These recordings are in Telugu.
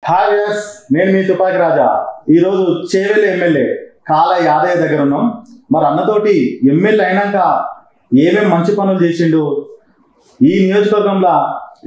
హాయ్ వ్యూయర్స్, నేను మీ తుపాకి రాజా. ఈరోజు చేవెళ్ళ ఎమ్మెల్యే కాల యాదయ్య దగ్గర ఉన్నాం. మరి అన్నతోటి ఎమ్మెల్యే అయినాక ఏమేమి మంచి పనులు చేసిండు, ఈ నియోజకవర్గంలో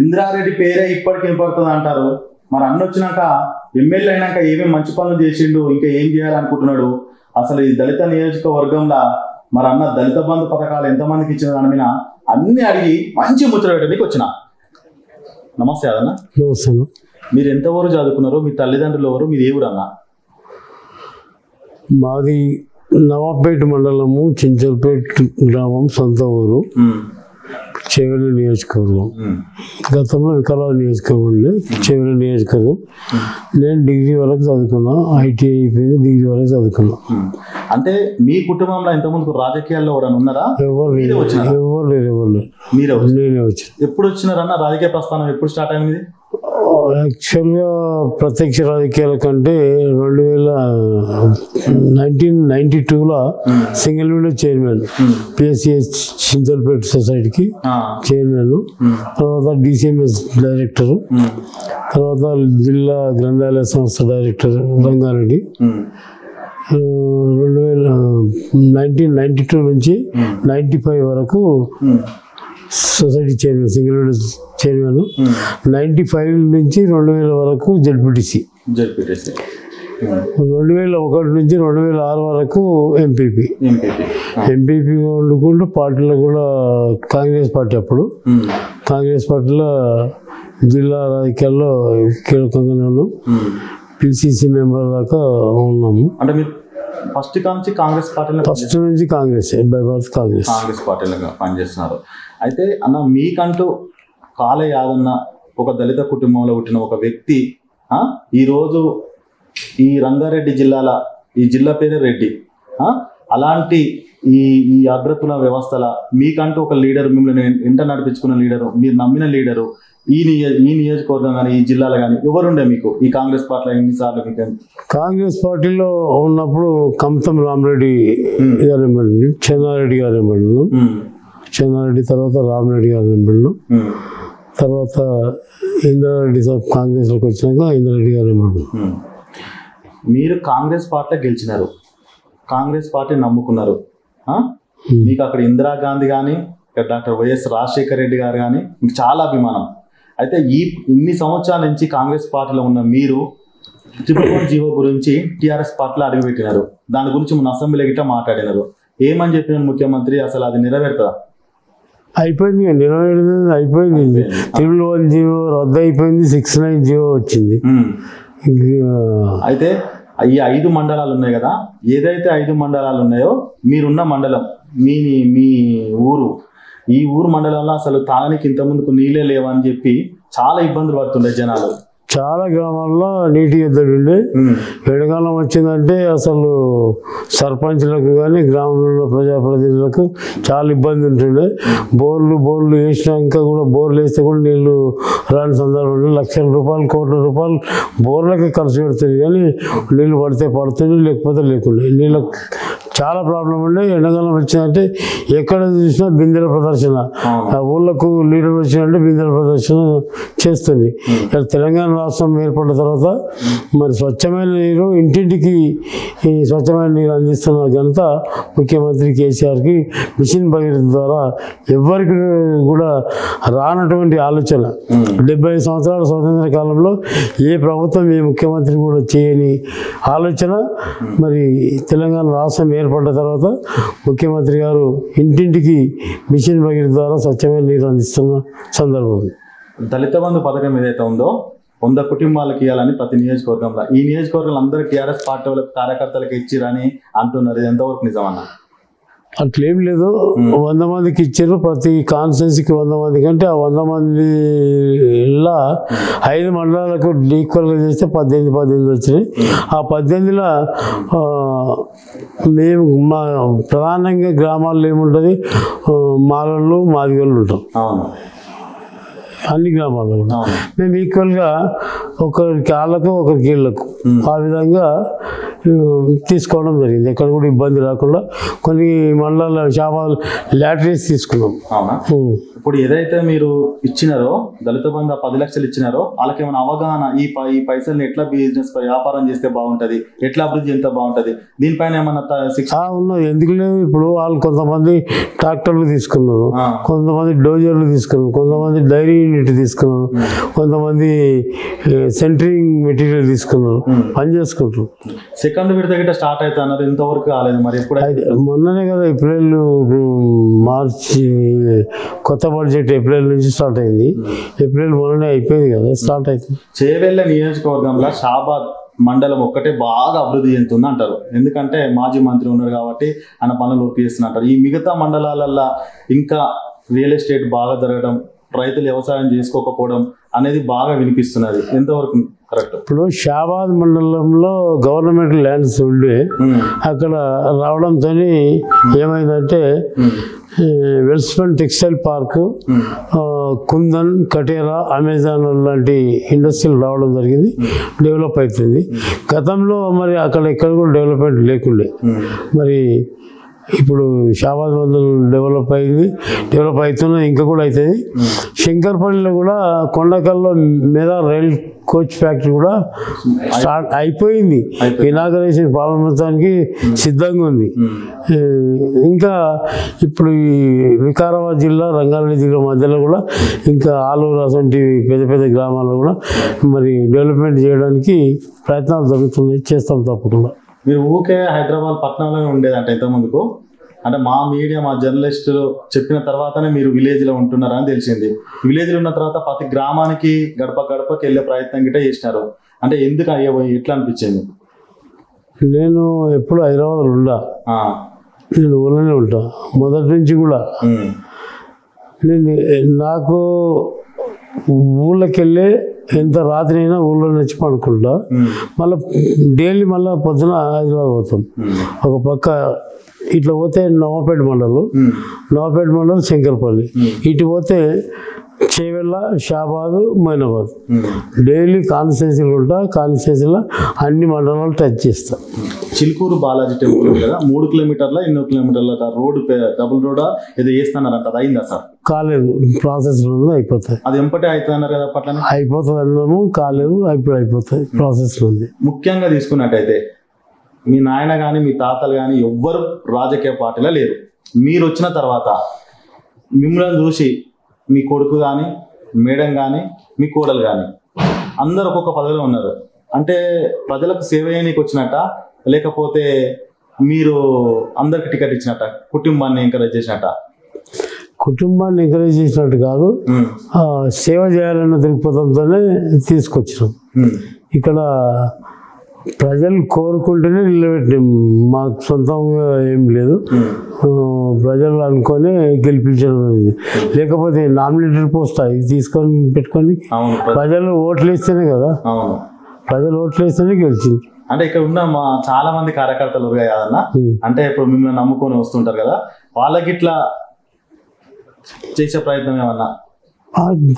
ఇంద్రారెడ్డి పేరే ఇప్పటికి వినపడుతుంది అంటారు. మరి అన్న వచ్చినాక ఎమ్మెల్యే అయినాక ఏమేమి మంచి పనులు చేసిండు, ఇంకా ఏం చేయాలనుకుంటున్నాడు, అసలు ఈ దళిత నియోజకవర్గంలో మరి అన్న దళిత బంధు పథకాలు ఎంతమందికి ఇచ్చిన దాని మీద అన్ని అడిగి మంచి ముచ్చట పెట్టడానికి వచ్చిన. నమస్తే అదన్న. నమస్తే. మీరు ఎంతవరకు చదువుకున్నారు, మీ తల్లిదండ్రులు ఎవరు, మీరు ఏ ఊరు అన్న? మాది నవాపేట మండలము, చించల్పేట గ్రామం, సొంత ఊరు, చేవెళ్ళ నియోజకవర్గం. గతంలో వికారాబాద్ నియోజకవర్గం ఉండే చేవెళ్ళ నియోజకవర్గం. నేను డిగ్రీ వరకు చదువుకున్నా, ఐటీఐ అయిపోయింది, డిగ్రీ వరకు చదువుకున్నా. అంటే మీ కుటుంబంలో ఇంతకుముందు రాజకీయాల్లో ఎవరైనా ఉన్నారా? ఎవరు లేరు. మీరే నేనే వచ్చాను. ఎప్పుడు వచ్చినారన్న రాజకీయ ప్రస్థానం, ఎప్పుడు స్టార్ట్ అయింది? యాక్చువల్గా ప్రత్యక్ష రాజకీయాల కంటే 1992లో సింగిల్ విండో చైర్మన్, పిఎస్సిఎస్ చింతల్పేట సొసైటీకి చైర్మన్, తర్వాత డిసిఎంఎస్ డైరెక్టర్, తర్వాత జిల్లా గ్రంథాలయ సంస్థ డైరెక్టర్ రంగారెడ్డి. 1992 నుంచి 95 వరకు society chairman, single window chairman. 95 నుంచి 2000 వరకు జడ్పీటీసీ. 2001 నుంచి 2006 వరకు ఎంపీపీ వండుకుంటూ పార్టీలో కూడా కాంగ్రెస్ పార్టీ, అప్పుడు కాంగ్రెస్ పార్టీలో జిల్లా రాజకీయాల్లో కీలకంగానే ఉన్నాం. పిసిసి మెంబర్ దాకా ఉన్నాము. అంటే మీరు ఫస్ట్ నుంచి కాంగ్రెస్ పార్టీలో? ఫస్ట్ నుంచి కాంగ్రెస్, బై బర్త్ కాంగ్రెస్ పార్టీలో పనిచేస్తున్నారు. అయితే అన్న, మీకంటూ కాల యాదన్న ఒక దళిత కుటుంబంలో పుట్టిన ఒక వ్యక్తి, ఈరోజు ఈ రంగారెడ్డి జిల్లాల, ఈ జిల్లా పేరే రెడ్డి, అలాంటి ఈ అగ్రకుల వ్యవస్థల మీకంటూ ఒక లీడరు, మిమ్మల్ని ఎంట నడిపించుకున్న లీడరు, మీరు నమ్మిన లీడరు ఈ నియోజకవర్గం కానీ ఈ జిల్లాలో కానీ ఎవరుండే మీకు ఈ కాంగ్రెస్ పార్టీలో? ఎన్నిసార్లు మీకు కాంగ్రెస్ పార్టీలో ఉన్నప్పుడు కమతం రామరెడ్డి గారు ఎమ్మెల్యే, చెన్నారెడ్డి గారు ఎమ్మెల్యే, చెన్నారెడ్డి తర్వాత రామరెడ్డి గారు ఎమ్మెల్యే, తర్వాత ఇంద్రారెడ్డి కాంగ్రెస్లోకి వచ్చినాక ఇంద్రారెడ్డి గారు ఎమ్మెల్యే. మీరు కాంగ్రెస్ పార్టీలో గెలిచినారు, కాంగ్రెస్ పార్టీని నమ్ముకున్నారు. మీకు అక్కడ ఇందిరాగాంధీ కానీ డాక్టర్ వైఎస్ రాజశేఖర రెడ్డి గారు కానీ మీకు చాలా అభిమానం. అయితే ఇన్ని సంవత్సరాల నుంచి కాంగ్రెస్ పార్టీలో ఉన్న మీరు త్రిపుర జీవో గురించి టీఆర్ఎస్ పార్టీలో అడుగుపెట్టినారు. దాని గురించి మన అసెంబ్లీ గిట్ట మాట్లాడినారు. ఏమని చెప్పిన ముఖ్యమంత్రి, అసలు అది నెరవేరుతుందా? అయిపోయింది, నెరవేరుతుంది, అయిపోయింది. త్రిపుల్ 1 జీవో రద్దు అయిపోయింది, 69 జీవో వచ్చింది. అయితే ఈ 5 మండలాలు ఉన్నాయి కదా, ఏదైతే 5 మండలాలు ఉన్నాయో మీరున్న మండలం, మీ ఊరు, ఈ ఊరు మండలంలో అసలు తాగడానికి ఇంత ముందుకు నీళ్ళే లేవని చెప్పి చాలా ఇబ్బందులు పడుతుండే జనాలు. చాలా గ్రామాల్లో నీటి ఎద్దడి ఉండే. ఎండాకాలం వచ్చిందంటే అసలు సర్పంచ్లకు కానీ గ్రామంలో ఉన్న ప్రజాప్రతినిధులకు చాలా ఇబ్బంది ఉంటుండే. బోర్లు వేసినాక కూడా, బోర్లు వేస్తే కూడా నీళ్లు రాని సందర్భంలో లక్షల రూపాయలు, కోట్ల రూపాయలు బోర్లకే ఖర్చు పెడుతుంది, కానీ నీళ్ళు పడితే పడుతుంది, లేకపోతే లేకుండా. నీళ్ళకు చాలా ప్రాబ్లం ఉండే. ఎండాకాలం వచ్చిందంటే ఎక్కడ చూసినా బిందెల ప్రదర్శన, ఊళ్ళకు లీడర్ వచ్చిందంటే బిందెల ప్రదర్శన చేస్తుంది. తెలంగాణ రాష్ట్రం ఏర్పడిన తర్వాత మరి స్వచ్ఛమైన నీరు, ఇంటింటికి ఈ స్వచ్ఛమైన నీరు అందిస్తున్న ఘనత ముఖ్యమంత్రి కేసీఆర్కి. మిషన్ భగీరథ ద్వారా ఎవరికి కూడా రానటువంటి ఆలోచన, 75 సంవత్సరాల స్వతంత్ర కాలంలో ఏ ప్రభుత్వం, ఏ ముఖ్యమంత్రి కూడా చేయని ఆలోచన మరి తెలంగాణ రాష్ట్రం ఏర్పడిన తర్వాత ముఖ్యమంత్రి గారు ఇంటింటికి మిషన్ భగీరథ ద్వారా స్వచ్ఛమైన నీరు అందిస్తున్న సందర్భం. దళిత బంధు పథకం ఏదైతే ఉందో 100 కుటుంబాలకు ఇవ్వాలని ప్రతి నియోజకవర్గంలో, ఈ నియోజకవర్గంలో అందరూ టీఆర్ఎస్ పార్టీ వాళ్ళకి, కార్యకర్తలకు ఇచ్చిరని అంటున్నారు. ఇది ఎంతవరకు నిజమన్నా? అట్లేం లేదు. 100 మందికి ఇచ్చారు. ప్రతి కాన్స్టిట్యున్సీకి 100 మంది కంటే ఆ 100 మందిలో 5 మండలాలకు ఈక్వల్గా చేస్తే 18 వచ్చినాయి. ఆ 18లో మేము ప్రధానంగా గ్రామాల్లో ఏముంటుంది, మాలళ్ళు, మాదిగళ్ళు ఉంటాం. అన్ని గ్రామాల్లో కూడా మేము ఈక్వల్గా ఒకరికి వాళ్ళకు, ఒకరికి వీళ్ళకు ఆ విధంగా తీసుకోవడం జరిగింది. ఎక్కడ కూడా ఇబ్బంది రాకుండా కొన్ని మండలాల షాపాలు లాటరీస్ తీసుకున్నాం. ఇప్పుడు ఏదైతే మీరు ఇచ్చినారో దళిత బంధు 10 లక్షలు ఇచ్చినారో వాళ్ళకి ఏమైనా అవగాహన ఈ పైసల్ని ఎట్లా బిజినెస్ వ్యాపారం చేస్తే బాగుంటది, ఎట్లా అభివృద్ధి చేస్తే బాగుంటది, దీనిపైన ఏమన్నా శిక్ష ఉన్నది? ఎందుకు లేదు? ఇప్పుడు వాళ్ళు కొంతమంది ట్రాక్టర్లు తీసుకున్నారు, కొంతమంది డోజర్లు తీసుకున్నారు, కొంతమంది డైరీ యూనిట్ తీసుకున్నారు, కొంతమంది సెంటరింగ్ మెటీరియల్ తీసుకున్నారు, పని చేసుకుంటారు. సెకండ్ విడత గిట్ట స్టార్ట్ అయితే అన్నారు, ఇంతవరకు కాలేదు. మరి ఎప్పుడైతే మొన్ననే కదా ఏప్రిల్ మార్చి కొత్త బడ్జెట్ ఏప్రిల్ నుంచి స్టార్ట్ అయింది. ఏప్రిల్ మొన్ననే అయిపోయింది కదా, స్టార్ట్ అవుతుంది. చేవెళ్ళ నియోజకవర్గంలో షాబాద్ మండలం ఒక్కటే బాగా అభివృద్ధి చెందుతుంది అంటారు. ఎందుకంటే మాజీ మంత్రి ఉన్నారు కాబట్టి ఆయన పనులు చేస్తున్నట్టారు. ఈ మిగతా మండలాలల్లో ఇంకా రియల్ ఎస్టేట్ బాగా జరగడం, రైతులు వ్యవసాయం చేసుకోకపోవడం అనేది బాగా వినిపిస్తున్నది. ఎంతవరకు కరెక్ట్? ఇప్పుడు షాబాద్ మండలంలో గవర్నమెంట్ ల్యాండ్స్ ఉండే అక్కడ రావడంతో ఏమైందంటే Welspun textile park, Kundan, Katera, Amazon లాంటి ఇండస్ట్రీలు రావడం జరిగింది. డెవలప్ అవుతుంది. గతంలో మరి అక్కడ ఎక్కడ కూడా డెవలప్మెంట్ లేకుండే. మరి ఇప్పుడు షాబాద్ మండలం డెవలప్ అవుతున్నది, ఇంకా కూడా అవుతుంది. శంకర్పల్లిలో కూడా కొండకల్లో మీద రైల్ కోచ్ ఫ్యాక్టరీ కూడా స్టార్ట్ అయిపోయింది. ఇనాగరేషన్ ప్రారంభించడానికి సిద్ధంగా ఉంది. ఇంకా ఇప్పుడు ఈ వికారాబాద్ జిల్లా, రంగారెడ్డి జిల్లా మధ్యలో కూడా ఇంకా ఆలూరు అసంటి పెద్ద పెద్ద గ్రామాల్లో కూడా మరి డెవలప్మెంట్ చేయడానికి ప్రయత్నాలు జరుగుతున్నాయి. చేస్తాం తప్పకుండా. మీరు ఊకే హైదరాబాద్ పట్టణంలోనే ఉండేదంట ఇంతకుముందుకు. అంటే మా మీడియా, మా జర్నలిస్టులు చెప్పిన తర్వాతనే మీరు విలేజ్లో ఉంటున్నారని తెలిసింది. విలేజ్లో ఉన్న తర్వాత ప్రతి గ్రామానికి గడపకి వెళ్ళే ప్రయత్నం గిట్ట చేసినారు. అంటే ఎందుకు ఎట్లా అనిపించింది? నేను ఎప్పుడు హైదరాబాద్లో ఉండా, నేను ఊళ్ళోనే ఉంటా మొదటి నుంచి కూడా. నాకు ఊళ్ళకి వెళ్ళే ఎంత రాత్రి అయినా ఊళ్ళో నుంచి పడుకుంటా. మళ్ళీ డైలీ మళ్ళీ పొద్దున హైదరాబాద్ పోతాం. ఒక పక్క ఇట్లా పోతే నవాపేట మండలం శంకర్పల్లి, ఇటు పోతే చేవెళ్ళ, షాబాదు, మైనాబాద్. డైలీ కాన్స్టిట్యున్సీలు ఉంటా. కాన్స్టిట్యున్సీలో అన్ని మండలాలు టచ్ చేస్తా. చిలుకూరు బాలాజీ టెంపుల్ కదా, 3 కిలోమీటర్ల 2 కిలోమీటర్ల రోడ్డు, డబుల్ రోడా ఏదో చేస్తున్నారంట. అది అయిందా సార్? కాలేదు, ప్రాసెస్లో ఉంది, అయిపోతుంది. అది ఎంపటే అవుతున్నారు కదా పట్ల? అయిపోతుంది అన్నాము, కాలేదు, ఇప్పుడు అయిపోతుంది, ప్రాసెస్లో ఉంది. ముఖ్యంగా తీసుకున్నట్టయితే మీ నాయన కానీ మీ తాతలు కానీ ఎవ్వరు రాజకీయ పార్టీలో లేరు. మీరు వచ్చిన తర్వాత మిమ్మల్ని చూసి మీ కొడుకు కానీ, మేడం కానీ, మీ కోడలు కానీ అందరు ఒక్కొక్క పదవిలో ఉన్నారు. అంటే ప్రజలకు సేవ చేయడానికి వచ్చినట్ట, లేకపోతే మీరు అందరికి టికెట్ ఇచ్చినట్ట, కుటుంబాన్ని ఎంకరేజ్ చేసినట్ట? కుటుంబాన్ని ఎంకరేజ్ చేసినట్టు కాదు, సేవ చేయాలన్న దృక్పథంతోనే తీసుకొచ్చినాం. ఇక్కడ ప్రజలు కోరుకుంటేనే నిలబెట్టాం. మాకు సొంతంగా ఏం లేదు, ప్రజలు అనుకొని గెలిపించడం అనేది. లేకపోతే నామినేటెడ్ పోస్ట్ అది తీసుకొని పెట్టుకొని ప్రజలు ఓట్లు వేస్తేనే కదా, ప్రజలు ఓట్లు వేస్తేనే గెలిచింది. అంటే ఇక్కడ ఉన్న చాలా మంది కార్యకర్తలు కాదన్నా, అంటే ఇప్పుడు మిమ్మల్ని నమ్ముకొని వస్తుంటారు కదా, వాళ్ళకి ఇట్లా చేసే ప్రయత్నం ఏమన్నా?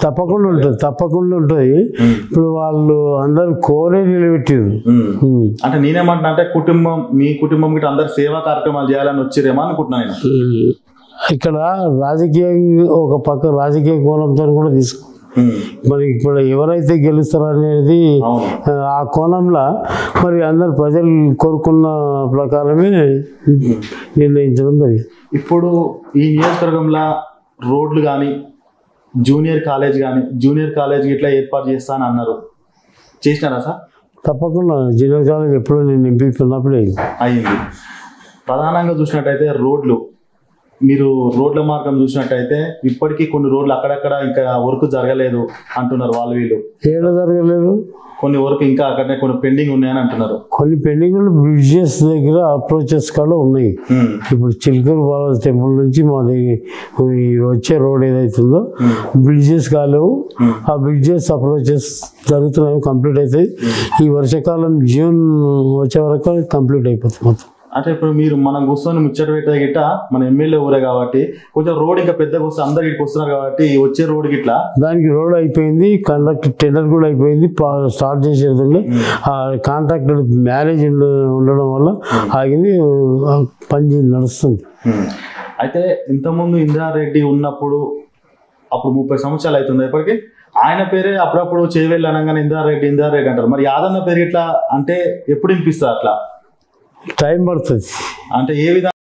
తప్పకుండా ఉంటుంది. ఇప్పుడు వాళ్ళు అందరు కోరే నిలబెట్టారు. అంటే నేనేమంటున్నా అంటే మీ కుటుంబం గిట్ట అందరు సేవా కార్యక్రమాలు చేయాలని వచ్చిరేమో అనుకుంటున్నాను. ఇక్కడ రాజకీయంగా ఒక పక్క రాజకీయ కోణంతో కూడా మరి ఇప్పుడు ఎవరైతే గెలుస్తారనేది ఆ కోణంలో మరి అందరు ప్రజలు కోరుకున్న ప్రకారమే నిర్ణయించడం జరిగింది. ఇప్పుడు ఈ నియోజకవర్గంలో రోడ్లు కానీ, జూనియర్ కాలేజ్ ఇట్లా ఏర్పాటు చేస్తానని అన్నారు, చేసినారా సార్? తప్పకుండా. జూనియర్ కాలేజ్ ఎప్పుడు నేను ఎంపీ ఉన్నప్పుడే అయింది. ప్రధానంగా చూసినట్టయితే మీరు రోడ్ల మార్గం చూసినట్టయితే ఇప్పటికీ కొన్ని రోడ్లు అక్కడక్కడ ఇంకా వర్క్ జరగలేదు అంటున్నారు వాళ్ళు వీళ్ళు. ఏదో జరగలేదు, కొన్ని వర్క్ ఇంకా అక్కడనే కొన్ని పెండింగ్ ఉన్నాయని అంటున్నారు. కొన్ని పెండింగ్ బ్రిడ్జెస్ దగ్గర అప్రోచెస్ కూడా ఉన్నాయి. ఇప్పుడు చిలుకూరు బాలాజీ టెంపుల్ నుంచి మాది వచ్చే రోడ్ ఏదైతుందో బ్రిడ్జెస్ కాలేవు. ఆ బ్రిడ్జెస్ అప్రోచెస్ జరుగుతున్నాయి, కంప్లీట్ అవుతాయి. ఈ వర్షాకాలం జూన్ వచ్చే వరకు కంప్లీట్ అయిపోతుంది మొత్తం. అంటే ఇప్పుడు మీరు మనం కూర్చొని ముచ్చట పెట్టే గిట్ట మన ఎమ్మెల్యే ఊరే కాబట్టి కొంచెం రోడ్ ఇంకా పెద్దగా వస్తే అందరు ఇక్కడికి వస్తున్నారు కాబట్టి వచ్చే రోడ్ గిట్లా దానికి రోడ్ అయిపోయింది, కండక్టర్ టెండర్ కూడా అయిపోయింది, స్టార్ట్ చేసేది. ఆ కాంట్రాక్టర్ మ్యారేజ్ ఉండడం వల్ల ఆగింది, పని నడుస్తుంది. అయితే ఇంతకుముందు ఇంద్రారెడ్డి ఉన్నప్పుడు అప్పుడు 30 సంవత్సరాలు అవుతుంది ఇప్పటికి. ఆయన పేరే అప్పుడప్పుడు చేవెళ్ళి అనగానే ఇందారెడ్డి అంటారు. మరి యాదన్న పేరు ఇట్లా అంటే ఎప్పుడు వినిపిస్తారు అట్లా? టైం పడుతుంది. అంటే ఏ విధంగా